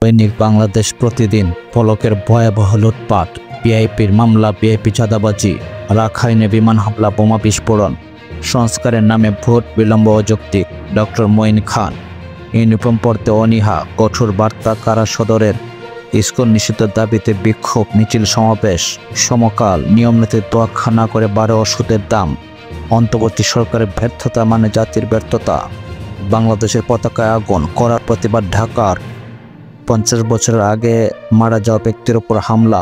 দৈনিক বাংলাদেশ প্রতিদিন পলকের ভয়াবহ লুটপাট, ভিআইপির মামলা, ভিআইপি চাঁদাবাজি, রাখাইনে বিমান হামলা, বোমা বিস্ফোরণ, সংস্কারের নামে ভোট বিলম্ব অযৌক্তিক। ডক্টর মঈন খান, ইউনিফর্ম পরতে অনীহা, কঠোর বার্তা কারা সদরের, ইসকন নিষিদ্ধের দাবিতে বিক্ষোভ মিছিল সমাবেশ, সমকাল, নিয়মনীতি তোয়াক্কা না করে বাড়ে ওষুধের দাম, অন্তর্বর্তী সরকারের ব্যর্থতা মানে জাতির ব্যর্থতা, বাংলাদেশের পতাকায় আগুন, করার প্রতিবাদ ঢাকার, 50 বছরের আগে মারা যাওয়া ব্যক্তির উপর হামলা,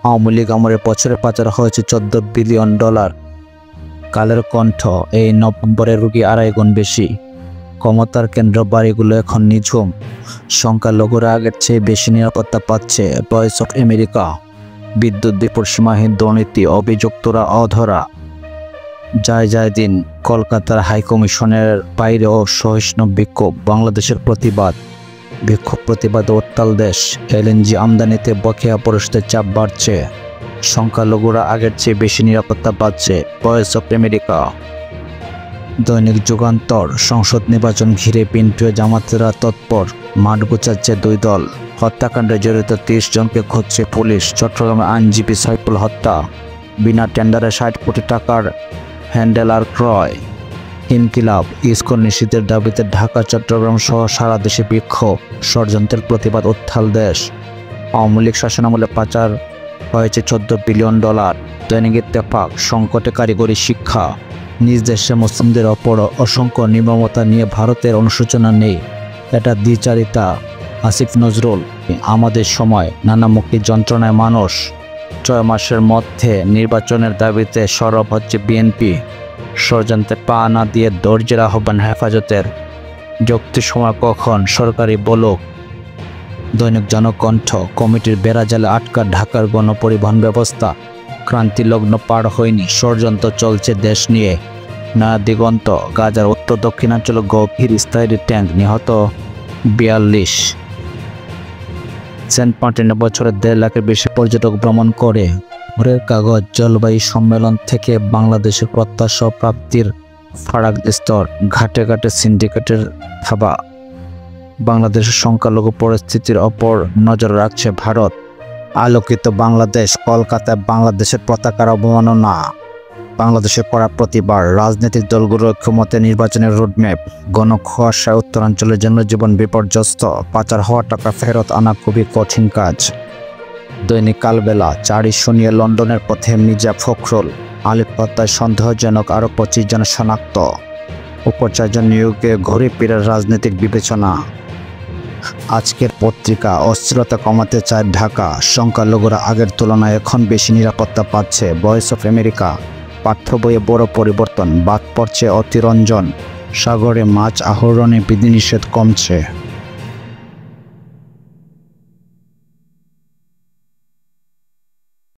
আওয়ামী লীগ আমলে বছরে পাচার হয়েছে $14 বিলিয়ন। কালের কণ্ঠ, এই নভেম্বরে রোগী 2.5 গুণ বেশি, ক্ষমতার কেন্দ্র বাড়িগুলো এখন নিঝুম, সংখ্যালঘুরা আগের চেয়ে বেশি নিরাপত্তা পাচ্ছে, ভয়েস অফ আমেরিকা, বিদ্যুৎ বিপুল সীমাহীন দুর্নীতি, অভিযুক্তরা অধরা, যায় দিন, কলকাতার হাইকমিশনের বাইরেও সহিষ্ণু বিক্ষোভ, বাংলাদেশের প্রতিবাদ, বিক্ষোভ প্রতিবাদে উত্তাল দেশ, এলএনজি আমদানিতে বকেয়া পরিশোধের চাপ বাড়ছে, সংখ্যালঘুরা আগের চেয়ে বেশি নিরাপত্তা পাচ্ছে, ভয়েস অফ আমেরিকা। দৈনিক যুগান্তর, সংসদ নির্বাচন ঘিরে বিএনপি ও জামাতেরা তৎপর, মাঠ গোছাচ্ছে 2 দল, হত্যাকাণ্ডে জড়িত 30 জনকে খুঁজছে পুলিশ, চট্টগ্রামে আইনজীবী সাইফুল হত্যা, বিনা টেন্ডারে 60 কোটি টাকার হ্যান্ডেলার ক্রয়, ইনকিলাব, ইসকন নিষিদ্ধের দাবিতে ঢাকা, চট্টগ্রাম সহ সারা দেশে বিক্ষোভ, ষড়যন্ত্রের প্রতিবাদ উত্তাল দেশ, আওয়ামী লীগ শাসনামলে পাচার হয়েছে $14 বিলিয়ন। দৈনিক ইত্তেফাক, সংকটে কারিগরি শিক্ষা, নিজ দেশে মুসলিমদের ওপর অসংখ্য নির্মমতা নিয়ে ভারতের অনুশোচনা নেই, এটা দ্বিচারিতা। আসিফ নজরুল, আমাদের সময় নানামুখী যন্ত্রণায় মানুষ, 6 মাসের মধ্যে নির্বাচনের দাবিতে সরব হচ্ছে বিএনপি, ষড়যন্ত্রে পা না দিয়ে ধৈর্যের আহ্বান হেফাজতের, যুক্তি সময় কখন সরকারি বলুক। দৈনিক জনকণ্ঠ, কমিটির বেড়াজালে আটকা ঢাকার গণপরিবহন ব্যবস্থা, ক্রান্তিলগ্ন পার হয়নি, ষড়যন্ত্র চলছে দেশ নিয়ে, নয়া দিগন্ত, গাজার উত্তর দক্ষিণাঞ্চলে গভীর স্থায়ী ট্যাঙ্ক, নিহত 42। সেন্ট মার্টিনে বছরে 1.5 লাখের বেশি পর্যটক ভ্রমণ করে। ভোরের কাগজ, জলবায়ু সম্মেলন থেকে বাংলাদেশের প্রত্যাশা প্রাপ্তির ফারাক স্তর, ঘাটে ঘাটে সিন্ডিকেটের থাবা, বাংলাদেশের সংখ্যালঘু পরিস্থিতির ওপর নজর রাখছে ভারত, আলোকিত বাংলাদেশ, কলকাতায় বাংলাদেশের পতাকার অবমাননা, বাংলাদেশের কড়া প্রতিবাদ, রাজনৈতিক দলগুলোর ঐক্যমতে নির্বাচনের রোডম্যাপ, গণকুয়াশায় উত্তরাঞ্চলের জনজীবন বিপর্যস্ত, পাচার হওয়া টাকা ফেরত আনা খুবই কঠিন কাজ। দৈনিক কালবেলা, 4 ইস্যু নিয়ে লন্ডনের পথে মির্জা ফখরুল, আলিফ হত্যায় সন্দেহজনক আরও 25 জন শনাক্ত, উপাচার্য নিয়োগে ঘুরে ফিরার রাজনৈতিক বিবেচনা। আজকের পত্রিকা, অস্থিরতা কমাতে চায় ঢাকা, সংখ্যালঘুরা আগের তুলনায় এখন বেশি নিরাপত্তা পাচ্ছে, ভয়েস অফ আমেরিকা, পাঠ্য বইয়ে বড় পরিবর্তন, বাদ পড়ছে অতিরঞ্জন, সাগরে মাছ আহরণে বিধিনিষেধ কমছে।